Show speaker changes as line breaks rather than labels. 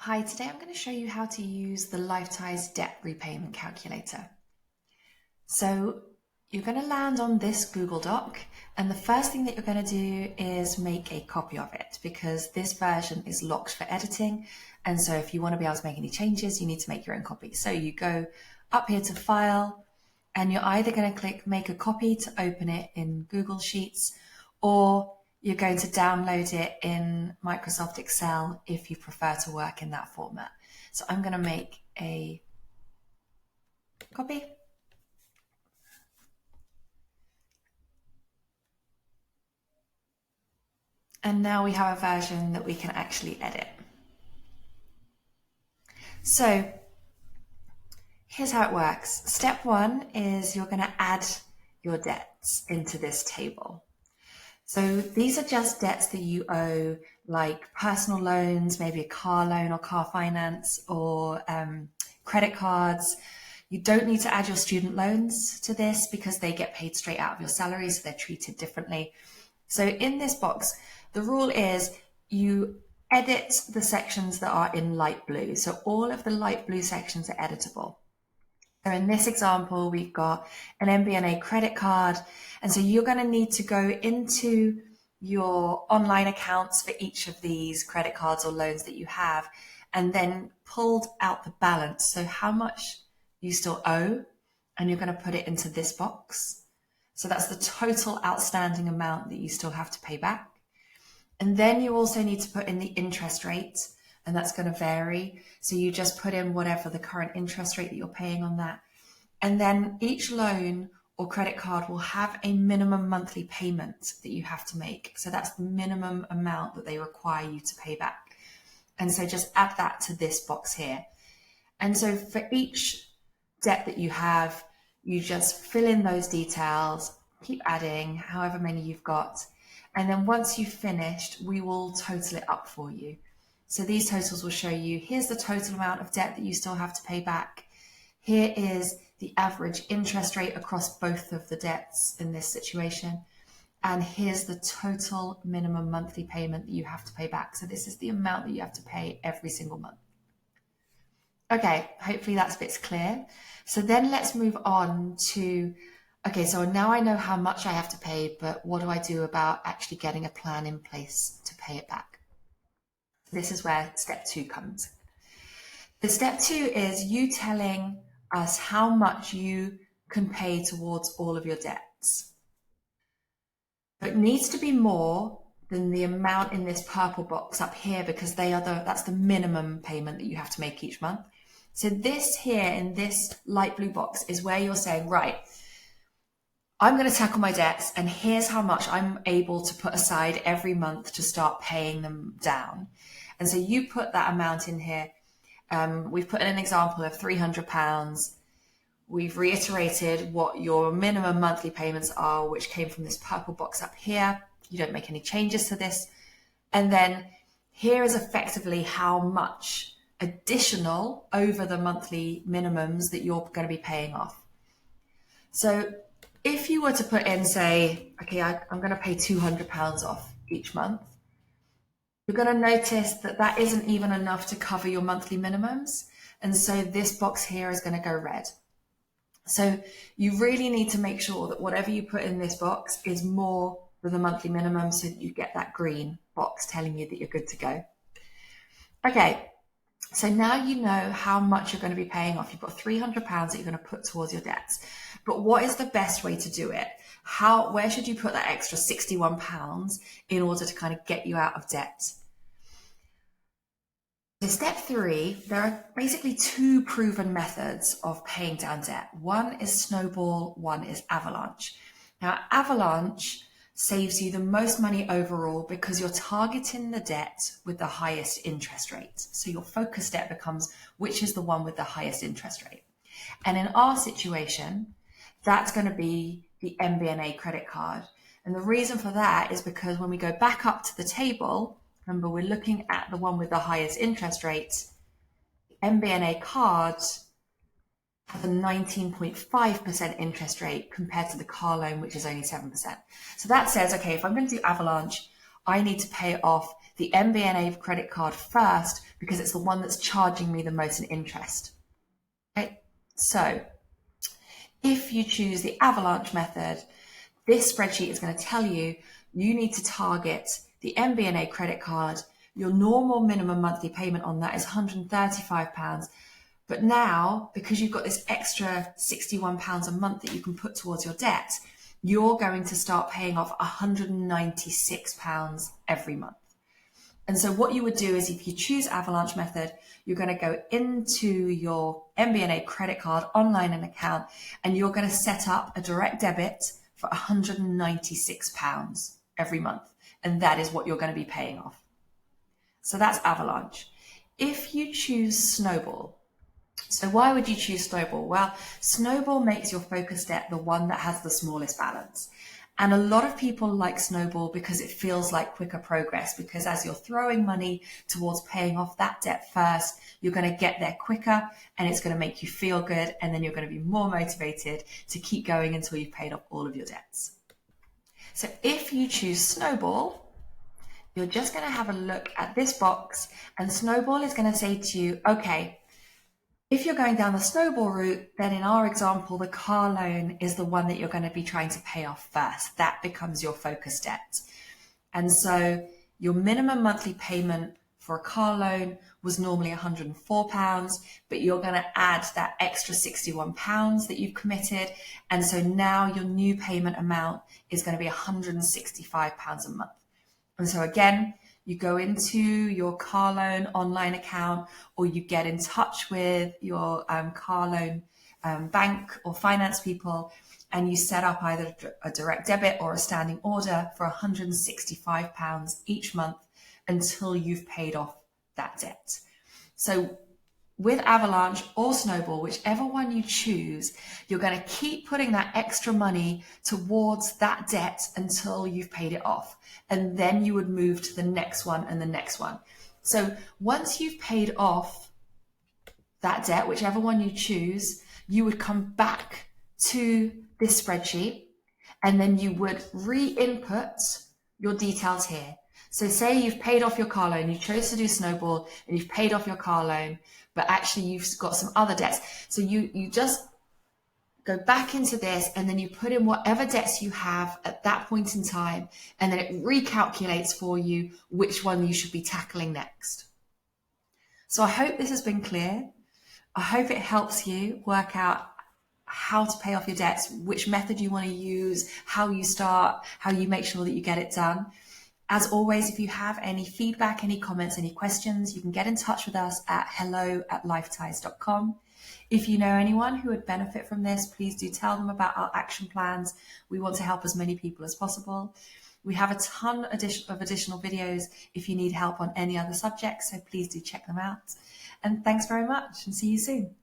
Hi, today I'm going to show you how to use the Lifetise Debt Repayment Calculator. So you're going to land on this Google Doc, and the first thing that you're going to do is make a copy of it because this version is locked for editing. And so if you want to be able to make any changes, you need to make your own copy. So you go up here to File, and you're either going to click Make a Copy to open it in Google Sheets, or you're going to download it in Microsoft Excel if you prefer to work in that format. So I'm going to make a copy. And now we have a version that we can actually edit. So here's how it works. Step one is you're going to add your debts into this table. So these are just debts that you owe, like personal loans, maybe a car loan or car finance, or credit cards. You don't need to add your student loans to this because they get paid straight out of your salary, so they're treated differently. So in this box, the rule is you edit the sections that are in light blue. So all of the light blue sections are editable. So in this example, we've got an MBNA credit card. And so you're going to need to go into your online accounts for each of these credit cards or loans that you have, and then pulled out the balance. So how much you still owe, and you're going to put it into this box. So that's the total outstanding amount that you still have to pay back. And then you also need to put in the interest rate, and that's going to vary. So you just put in whatever the current interest rate that you're paying on that. And then each loan or credit card will have a minimum monthly payment that you have to make. So that's the minimum amount that they require you to pay back. And so just add that to this box here. And so for each debt that you have, you just fill in those details, keep adding however many you've got. And then once you've finished, we will total it up for you. So these totals will show you, here's the total amount of debt that you still have to pay back. Here is the average interest rate across both of the debts in this situation. And here's the total minimum monthly payment that you have to pay back. So this is the amount that you have to pay every single month. Okay, hopefully that's a bit clear. So then let's move on to, okay, so now I know how much I have to pay, but what do I do about actually getting a plan in place to pay it back? This is where step two comes. The step two is you telling us how much you can pay towards all of your debts. It needs to be more than the amount in this purple box up here because that's the minimum payment that you have to make each month. So this here in this light blue box is where you're saying, right, I'm going to tackle my debts and here's how much I'm able to put aside every month to start paying them down. And so you put that amount in here. We've put in an example of £300. We've reiterated what your minimum monthly payments are, which came from this purple box up here. You don't make any changes to this. And then here is effectively how much additional over the monthly minimums that you're going to be paying off. So if you were to put in, say, okay, I'm going to pay £200 off each month, you're going to notice that that isn't even enough to cover your monthly minimums. And so this box here is going to go red. So you really need to make sure that whatever you put in this box is more than the monthly minimum so that you get that green box telling you that you're good to go. Okay, so now you know how much you're going to be paying off. You've got £300 that you're going to put towards your debts. But what is the best way to do it? Where should you put that extra £61 in order to kind of get you out of debt? So step three, there are basically two proven methods of paying down debt. One is Snowball, one is Avalanche. Now, Avalanche saves you the most money overall because you're targeting the debt with the highest interest rate. So your focus debt becomes which is the one with the highest interest rate. And in our situation, that's going to be the MBNA credit card. And the reason for that is because when we go back up to the table, remember, we're looking at the one with the highest interest rate. The MBNA card has a 19.5% interest rate compared to the car loan, which is only 7%. So that says, okay, if I'm going to do Avalanche, I need to pay off the MBNA credit card first because it's the one that's charging me the most in interest. Okay, so if you choose the Avalanche method, this spreadsheet is going to tell you you need to target the MBNA credit card. Your normal minimum monthly payment on that is £135. But now, because you've got this extra £61 a month that you can put towards your debt, you're going to start paying off £196 every month. And so what you would do is if you choose Avalanche method, you're going to go into your MBNA credit card online and account, and you're going to set up a direct debit for £196 every month. And that is what you're going to be paying off. So that's Avalanche. If you choose Snowball, so why would you choose Snowball? Well, Snowball makes your focus debt the one that has the smallest balance. And a lot of people like Snowball because it feels like quicker progress, because as you're throwing money towards paying off that debt first, you're going to get there quicker and it's going to make you feel good. And then you're going to be more motivated to keep going until you've paid off all of your debts. So if you choose Snowball, you're just going to have a look at this box, and Snowball is going to say to you, okay, if you're going down the Snowball route, then in our example, the car loan is the one that you're going to be trying to pay off first. That becomes your focus debt. And so your minimum monthly payment for a car loan was normally £104, but you're going to add that extra £61 that you've committed. And so now your new payment amount is going to be £165 a month. And so again, you go into your car loan online account, or you get in touch with your car loan bank or finance people, and you set up either a direct debit or a standing order for £165 each month until you've paid off that debt. So with Avalanche or Snowball, whichever one you choose, you're going to keep putting that extra money towards that debt until you've paid it off. And then you would move to the next one and the next one. So once you've paid off that debt, whichever one you choose, you would come back to this spreadsheet, and then you would re-input your details here. So say you've paid off your car loan, you chose to do Snowball, and you've paid off your car loan, but actually you've got some other debts. So you just go back into this, and then you put in whatever debts you have at that point in time, and then it recalculates for you which one you should be tackling next. So I hope this has been clear. I hope it helps you work out how to pay off your debts, which method you want to use, how you start, how you make sure that you get it done. As always, if you have any feedback, any comments, any questions, you can get in touch with us at hello@lifetise.com. If you know anyone who would benefit from this, please do tell them about our action plans. We want to help as many people as possible. We have a ton of additional videos if you need help on any other subjects, so please do check them out. And thanks very much, and see you soon.